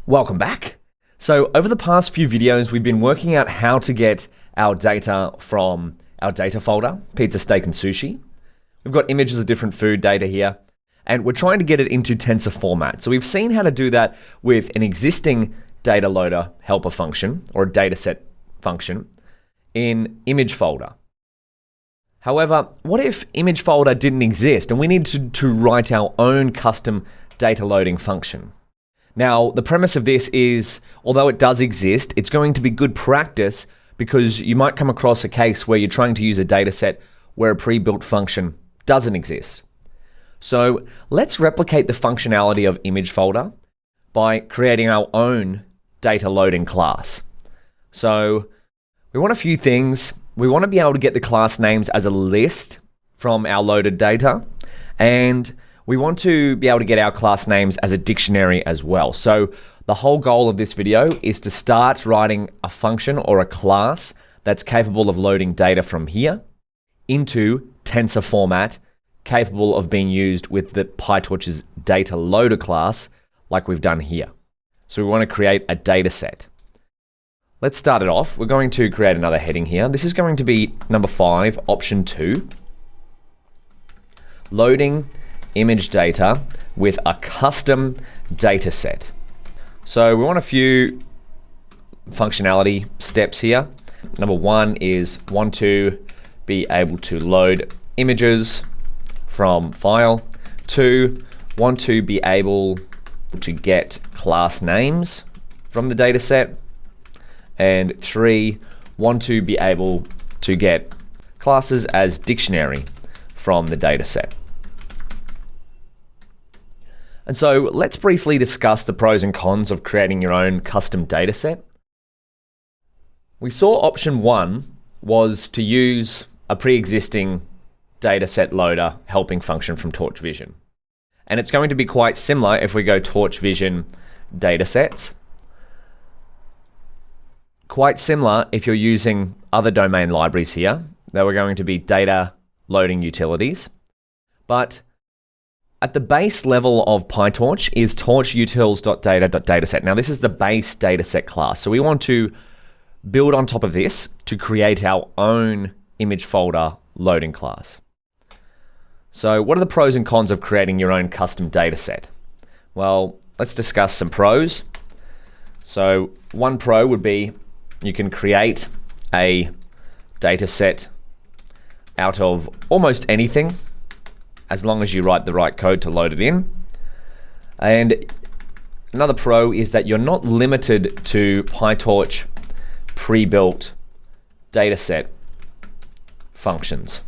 Welcome back. So over the past few videos, we've been working out how to get our data from our data folder, pizza, steak, and sushi. We've got images of different food data here, and we're trying to get it into tensor format. So we've seen how to do that with an existing data loader helper function or a dataset function in image folder. However, what if image folder didn't exist and we needed to write our own custom data loading function? Now, the premise of this is, although it does exist, it's going to be good practice because you might come across a case where you're trying to use a dataset where a pre-built function doesn't exist. So let's replicate the functionality of image folder by creating our own data loading class. So we want a few things. We want to be able to get the class names as a list from our loaded data, and we want to be able to get our class names as a dictionary as well. So the whole goal of this video is to start writing a function or a class that's capable of loading data from here into tensor format, capable of being used with the PyTorch's data loader class like we've done here. So we want to create a data set. Let's start it off. We're going to create another heading here. This is going to be number 5, option 2. Loading image data with a custom data set. So we want a few functionality steps here. Number 1 is want to be able to load images from file. 2, want to be able to get class names from the data set. And 3, want to be able to get classes as dictionary from the data set. And so let's briefly discuss the pros and cons of creating your own custom data set. We saw option 1 was to use a pre-existing dataset loader helping function from Torch Vision. And it's going to be quite similar if we go Torch Vision datasets. Quite similar if you're using other domain libraries here. They were going to be data loading utilities. But at the base level of PyTorch is torchutils.data.dataset. Now this is the base dataset class. So we want to build on top of this to create our own image folder loading class. So what are the pros and cons of creating your own custom dataset? Well, let's discuss some pros. So one pro would be you can create a dataset out of almost anything as long as you write the right code to load it in. And another pro is that you're not limited to PyTorch pre-built dataset functions.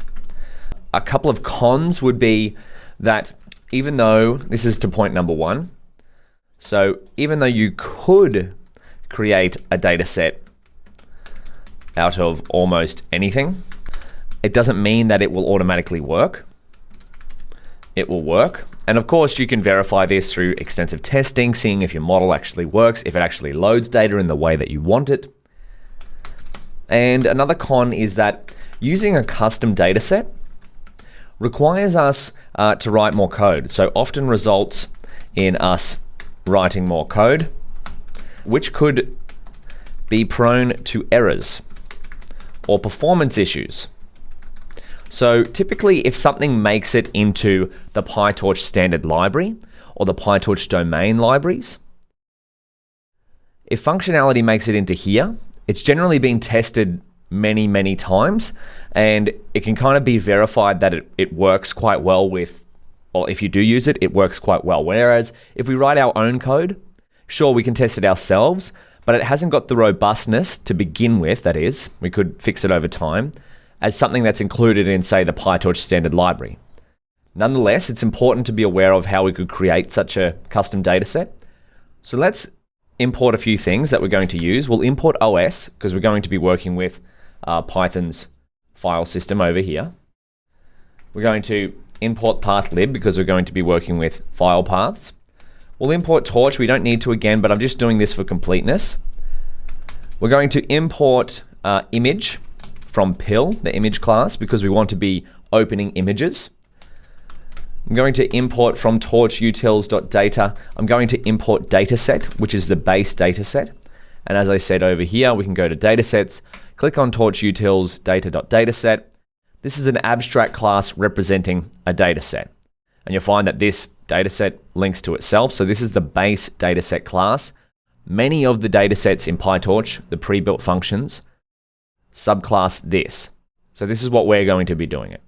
A couple of cons would be that even though, this is to point number 1, so even though you could create a dataset out of almost anything, it doesn't mean that it will automatically work. It will work. And of course, you can verify this through extensive testing, seeing if your model actually works, if it actually loads data in the way that you want it. And another con is that using a custom dataset requires us to write more code. So often results in us writing more code, which could be prone to errors or performance issues. So typically, if something makes it into the PyTorch standard library or the PyTorch domain libraries, if functionality makes it into here, it's generally been tested many, many times, and it can kind of be verified that it works quite well with, or if you do use it, it works quite well. Whereas if we write our own code, sure, we can test it ourselves, but it hasn't got the robustness to begin with, that is, we could fix it over time, as something that's included in, say, the PyTorch standard library. Nonetheless, it's important to be aware of how we could create such a custom dataset. So let's import a few things that we're going to use. We'll import OS, because we're going to be working with Python's file system over here. We're going to import pathlib, because we're going to be working with file paths. We'll import Torch. We don't need to again, but I'm just doing this for completeness. We're going to import image from PIL, the image class, because we want to be opening images. I'm going to import from torch_utils.data. I'm going to import dataset, which is the base dataset. And as I said over here, we can go to datasets, click on torch_utils data.dataset. This is an abstract class representing a dataset. And you'll find that this dataset links to itself. So this is the base dataset class. Many of the datasets in PyTorch, the pre-built functions, subclass this. So this is what we're going to be doing it.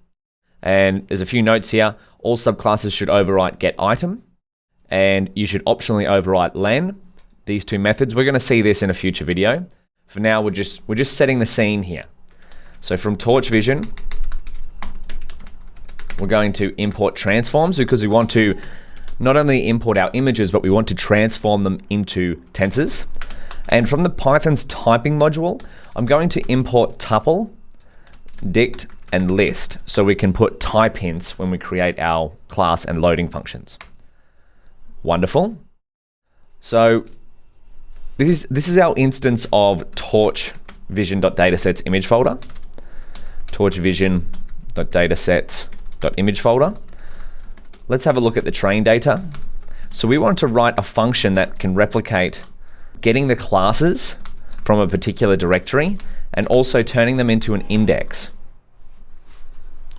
And there's a few notes here. All subclasses should overwrite getItem, and you should optionally overwrite len. These two methods. We're going to see this in a future video. For now, we're just setting the scene here. So from Torch Vision, we're going to import transforms because we want to not only import our images, but we want to transform them into tensors. And from the Python's typing module, I'm going to import tuple, dict, and list so we can put type hints when we create our class and loading functions. Wonderful. So this is our instance of torch vision.dataset's image folder. Torch vision.datasets.image folder. Let's have a look at the train data. So we want to write a function that can replicate getting the classes from a particular directory and also turning them into an index,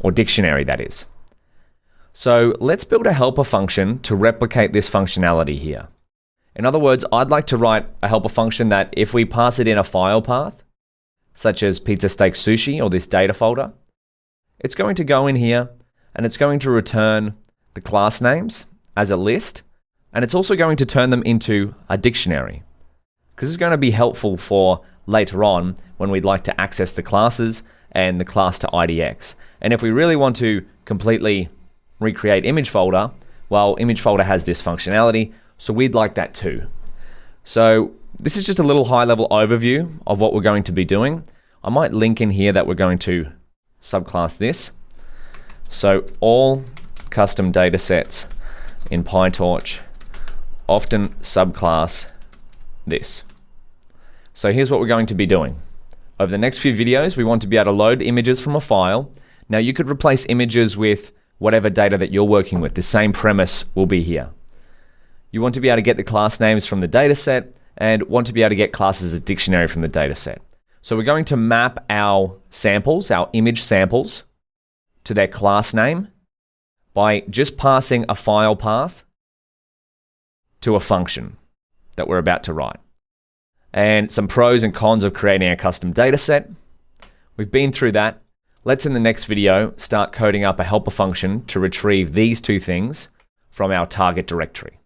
or dictionary, that is. So let's build a helper function to replicate this functionality here. In other words, I'd like to write a helper function that if we pass it in a file path, such as pizza steak sushi or this data folder, it's going to go in here and it's going to return the class names as a list, and it's also going to turn them into a dictionary, because it's going to be helpful for later on when we'd like to access the classes and the class to IDX. And if we really want to completely recreate image folder, well, image folder has this functionality, so we'd like that too. So this is just a little high-level overview of what we're going to be doing. I might link in here that we're going to subclass this. So all custom datasets in PyTorch often subclass this. So here's what we're going to be doing. Over the next few videos, we want to be able to load images from a file. Now you could replace images with whatever data that you're working with. The same premise will be here. You want to be able to get the class names from the dataset and want to be able to get classes as a dictionary from the dataset. So we're going to map our samples, our image samples, to their class name by just passing a file path to a function that we're about to write. And some pros and cons of creating a custom dataset. We've been through that. Let's in the next video start coding up a helper function to retrieve these two things from our target directory.